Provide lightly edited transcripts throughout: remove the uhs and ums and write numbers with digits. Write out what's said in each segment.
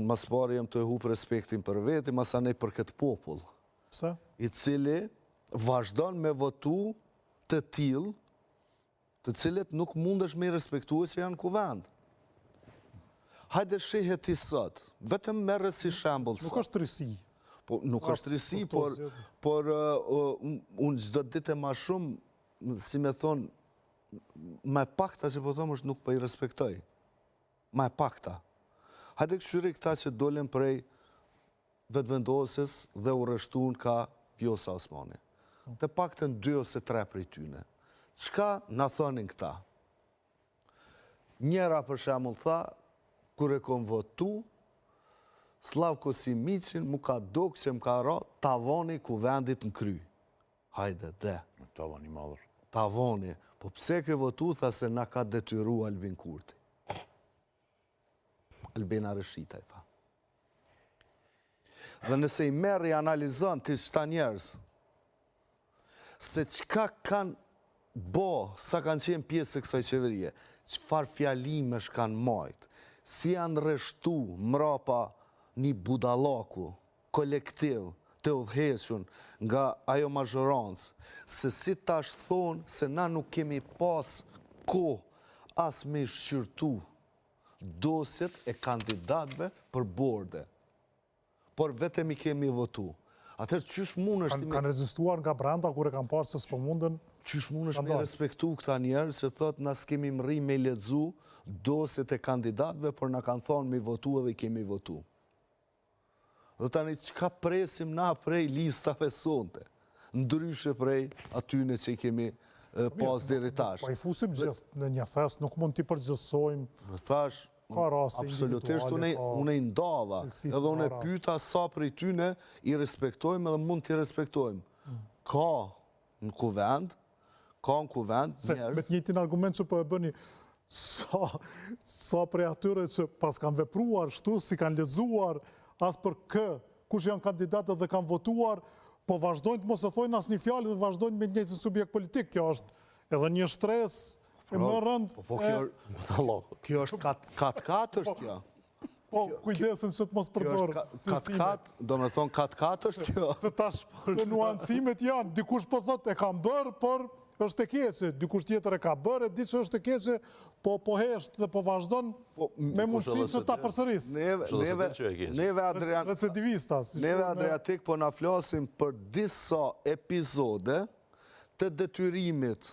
Mas pari jem të hup respektin për veti, mas anej për këtë popull. Pse? I cili vazhdon me votu të tillë, të cilët nuk mundesh me i respektuar që janë kuvend. Hajde shihet ti sot, vetëm merre si shembull sot. Nuk është risi. Po, nuk është risi, por unë çdo ditë më shumë, si me thonë, më e pakta që po them është nuk po i respektoj. Më e pakta. Hajde këshyri këta që dolin prej vetëvendosjes dhe u rreshtuan ka Vjosa Osmani. Të paktën 2 ose 3 prej tyne. Çka na thonin këta? Njëra për shembull tha, kur e kom votu, Slavko Simiqin mu ka dok që më ka ra tavoni kuvendit në kry. Hajde, dhe. Tavoni madhër. Tavoni. Po pse ke votu, tha se na ka detyru Albin Kurti. Albina Rëshita, i tha. Dhe nëse i merë i analizon të qëta njerës, se qka kanë bo, sa kanë qenë pjesë e kësaj qeverie, qëfar fjalime shkanë majtë, si janë rreshtu mrapa një budalaku, kolektiv, të udhëhequn nga ajo mazhorancë, se si tash thonë se na nuk kemi pas kohë as me shqyrtu dosjet e kandidatëve për borde. Por vetëm i kemi votu. Atëherë, qysh mund është... Kanë rezistuar nga brenda, kur e kanë parë se s'po munden... Qysh mund është me respektu këta njerë, se thotë na s'kemi mri me lexu dosjet e kandidatëve, por na kanë thonë me votu edhe i kemi votu. Dhe tani, qka presim na prej listave sonte? Ndryshe prej atyne që i kemi pas deri tash. Po i fusim gjithë në një thes, nuk mund t'i përgjithsojmë. Thash, absolutisht unë i ndava, edhe unë e pyta sa prej tyne i respektojmë edhe mund t'i respektojmë. Ka në kuvend njerës... Me të njëjtin argument që po e bëni, sa prej atyre që pas kanë vepruar shtu, si kanë lexuar, as për kush janë kandidatët dhe kanë votuar, po vazhdojnë të mos e thojnë as një fjalë dhe vazhdojnë me njëjtin subjekt politik. Kjo është edhe një stres e më rënd. Kjo është kat-kat është kjo. Po, kujdesim që të mos përdor kat-kat, do me thonë kat-kat është kjo. Se tash të nuancimet janë, dikush po thot e kam bërë, por është e keqe, dikush tjetër e ka bërë, di që është e keqe, po hesht dhe po vazhdon me mundësin që ta përsëris. Neve Adriatik po na flasim për disa epizode të detyrimit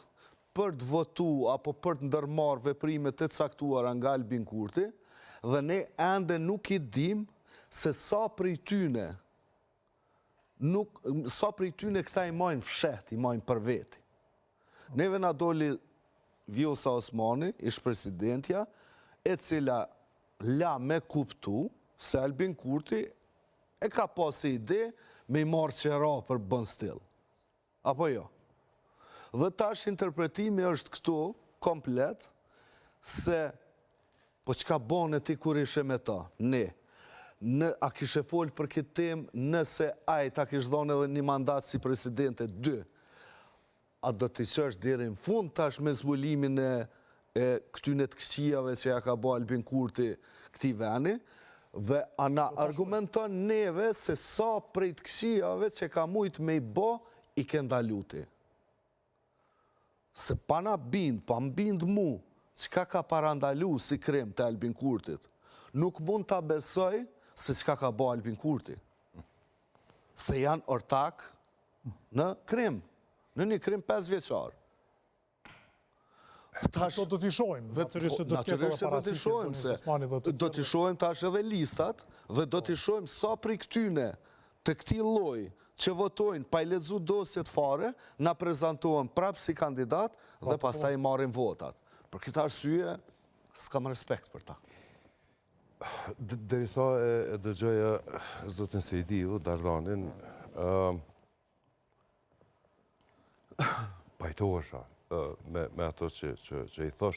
për të votu apo për të ndërmarrë veprimet të caktuara nga Albin Kurti, dhe ne ende nuk i dim se sa prej tyne këta i majnë fshet, i majnë për veti. Neve na doli Vjosa Osmani, ish presidentja, e cila la me kuptu se Albin Kurti e ka pas ide me i marrë qera për bën stil. Apo jo? Dhe tash interpretimi është këtu komplet se po qka bone ti kur ishe me ta? Ne. A kishe folë për këtë tem nëse ta kish dhone edhe një mandat si presidente 2? A do t'i qësh deri në fund tash me zbulimin e këtyne të këqijave që ja ka bo Albin Kurti këti veni, dhe a na argumenton neve se sa prej të këqijave që ka mujt me i bo, i ke ndaluti. Se pa na bind, pa mbind mu, qka ka parandalu si krem të Albin Kurtit, nuk mund t'a besoj se qka ka bo Albin Kurti. Se janë ortak në krem. Në një krim 5 vjeqar. Do t'i shojmë. Natyrisht do t'i shojmë, do t'i shojmë tash edhe listat, dhe do t'i shojmë sa prej këtyne të këti loj që votojnë pa i lexu dosjet fare, na prezentohen prapë si kandidat dhe pastaj i marrin votat. Për këtë arsye, s'kam respekt për ta. Derisa e dëgjoja zotin Sejdiu, Dardanin, pajtohesha me ato që i thosh.